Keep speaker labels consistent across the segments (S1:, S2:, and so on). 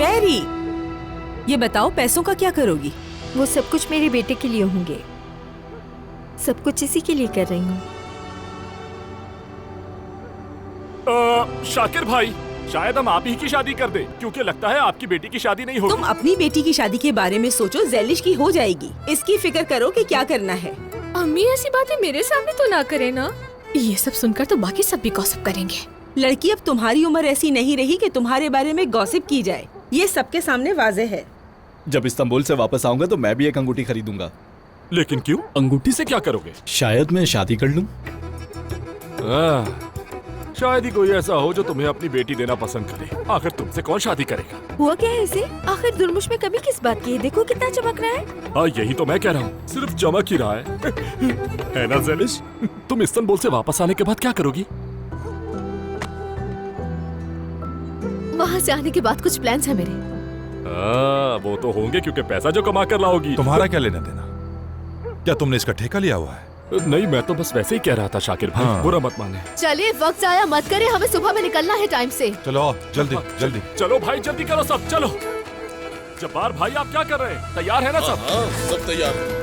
S1: पैरी, ये बताओ पैसों का क्या करोगी?
S2: वो सब कुछ मेरे बेटे के लिए होंगे। सब कुछ इसी के लिए कर रही हूँ।
S3: शाकिर भाई, शायद हम आप ही की शादी कर दें, क्योंकि लगता है आपकी बेटी की शादी नहीं होगी।
S1: तुम अपनी बेटी की शादी के बारे में सोचो, ज़ैलिश की हो जाएगी। इसकी फिक्र करो कि क्या करना है।
S4: अम्मी ऐसी बातें मेरे सामने तो ना करे ना। ये सब सुनकर तो बाकी सब भी गॉसिप करेंगे।
S1: लड़की, अब तुम्हारी उम्र ऐसी नहीं रही कि तुम्हारे बारे में गॉसिप की जाए। ये सबके सामने वाज़ेह है।
S5: जब इस्तांबुल से वापस आऊंगा तो मैं भी एक अंगूठी खरीदूंगा।
S3: लेकिन क्यों? अंगूठी से क्या करोगे?
S5: शायद मैं शादी कर लूं।
S3: शायद ही कोई ऐसा हो जो तुम्हें अपनी बेटी देना पसंद करे। आखिर तुमसे कौन शादी करेगा?
S2: हुआ क्या है इसे? आखिर दुर्मुश में कमी किस बात की है? देखो कितना चमक रहा है।
S3: हाँ, यही तो मैं कह रहा हूँ, सिर्फ चमक ही रहा है ना ज़ैलिश? तुम इस्तांबुल से वापस आने के बाद क्या करोगी?
S4: वहाँ से आने के बाद कुछ प्लान्स है मेरे।
S3: वो तो होंगे, क्योंकि पैसा जो कमा कर लाओगी।
S6: तुम्हारा क्या लेना देना? क्या तुमने इसका ठेका लिया हुआ है?
S3: नहीं, मैं तो बस वैसे ही कह रहा था शाकिर भाई।
S6: हाँ।
S3: बुरा मत माने।
S4: चलिए वक्त जाया मत करे, हमें सुबह में निकलना है टाइम से।
S6: चलो आओ, जल्दी जल्दी।
S3: चलो भाई, जल्दी करो सब, चलो। जब्बार भाई, आप क्या कर रहे हैं? तैयार है ना सब?
S7: हाँ, सब तैयार है।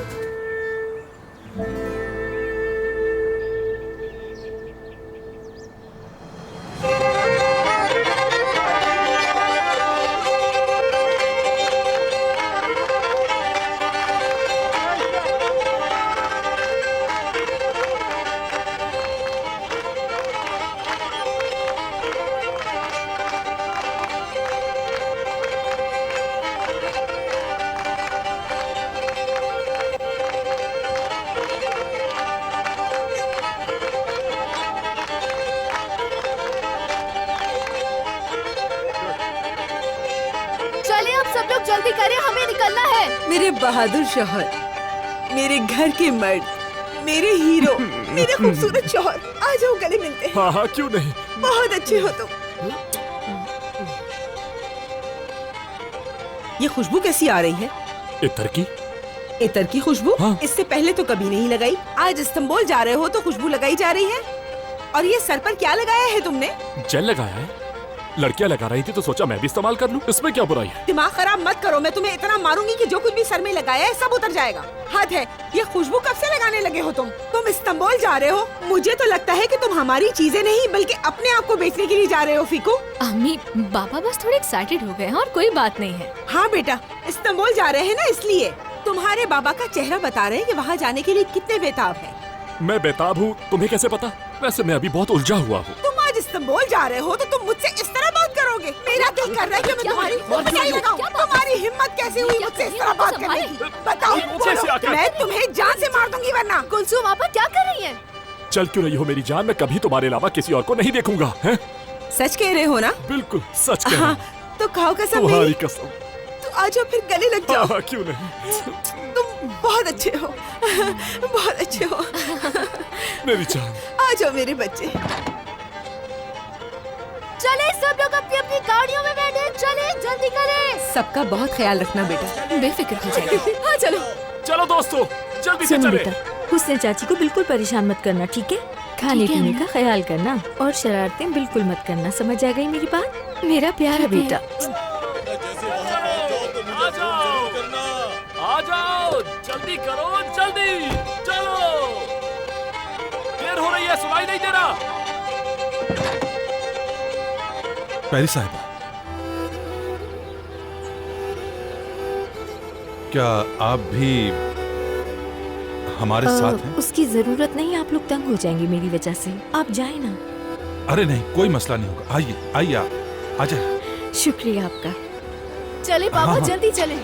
S4: चलिए अब सब लोग जल्दी करें, हमें निकलना है।
S1: मेरे बहादुर शौहर, मेरे घर के मर्द, मेरे हीरो, मेरे खूबसूरत शौहर, आ जाओ गले मिलते हैं।
S3: हाँ हाँ, क्यों नहीं।
S1: बहुत अच्छे हो तुम। ये खुशबू कैसी आ रही है?
S3: इतर की?
S1: इतर की खुशबू?
S3: हाँ।
S1: इससे पहले तो कभी नहीं लगाई। आज इस्तांबुल जा रहे हो तो खुशबू लगाई जा रही है। और ये सर पर क्या लगाया है तुमने?
S3: जेल लगाया है। लड़कियां लगा रही थी तो सोचा मैं भी इस्तेमाल कर लूं। इसमें क्या बुराई है?
S1: दिमाग खराब मत करो, मैं तुम्हें इतना मारूंगी कि जो कुछ भी सर में लगाया है सब उतर जाएगा। हद है, ये खुशबू कब से लगाने लगे हो तुम? तुम इस्तांबुल जा रहे हो, मुझे तो लगता है कि तुम हमारी चीजें नहीं बल्कि अपने आप को बेचने के लिए जा रहे हो। फीकू,
S4: अम्मी, पापा बस थोड़े एक्साइटेड हो गए हैं और कोई बात नहीं है।
S1: हाँ बेटा, इस्तांबुल जा रहे हैं ना, इसलिए। तुम्हारे बाबा का चेहरा बता रहे हैं कि वहाँ जाने के लिए कितने बेताब हैं।
S3: मैं बेताब हूँ, तुम्हें कैसे पता? वैसे मैं अभी बहुत उलझा हुआ हूँ।
S1: तुम आज इस्तांबुल जा रहे हो तो तुम मुझसे इस तरह बात करोगे? मेरा दिल कर रहा है कि मैं तुम्हारी खूब पिटाई लगाऊं। तुम्हारी हिम्मत कैसी हुई मुझसे इस तरह बात करने की? बताओ, बोलो, मैं तुम्हें जान से मार दूंगी वरना।
S4: कुलसुम आपा क्या कर रही हैं?
S3: चल क्यों रही हो मेरी जान, मैं कभी तुम्हारे अलावा किसी और को नहीं देखूंगा। हैं?
S1: सच कह रहे हो ना?
S3: बिल्कुल सच कह रहा
S1: हाँ,
S3: हूं।
S1: तो खाओ कसम
S3: तुम्हारी
S1: मेरी।
S3: कसम।
S1: तो आ जाओ फिर गले लग जाओ।
S3: हाँ, क्यों नहीं।
S1: तुम बहुत अच्छे हो, बहुत अच्छे हो।
S3: मेरी जान,
S1: आ जाओ मेरे बच्चे।
S4: चले सब लोग अपनी अपनी गाड़ियों में बैठे, चले जल्दी करें।
S1: सबका बहुत ख्याल रखना बेटा।
S4: बेफिक्र हो जाएगी। हाँ चलो।
S3: चलो दोस्तों, जल्दी से
S2: सुनो
S3: चले।
S2: बेटा, हुस्न चाची को बिल्कुल परेशान मत करना, ठीक है? खाने
S4: ठीक है,
S2: पीने
S4: अम्मा।
S2: का ख्याल करना और शरारतें बिल्कुल मत करना। समझ आ गई मेरी बात? मेरा प्यारा बेटा।
S7: जैसे वहाँ पहुँच जाओ तो मुझे
S3: आ जाओ।
S7: फोन जरूर करना।
S3: आ जाओ, जल्दी करो, जल्दी चलो। देर हो रही है, सुनाई नहीं दे रहा।
S6: पैरी साहिबा, क्या आप भी हमारे साथ हैं?
S2: उसकी जरूरत नहीं, आप लोग तंग हो जाएंगे मेरी वजह से। आप जाए ना।
S6: अरे नहीं, कोई मसला नहीं होगा। आइए आइए, आप आ जाइए।
S2: शुक्रिया आपका।
S4: चले पापा,
S6: हाँ।
S4: जल्दी चले।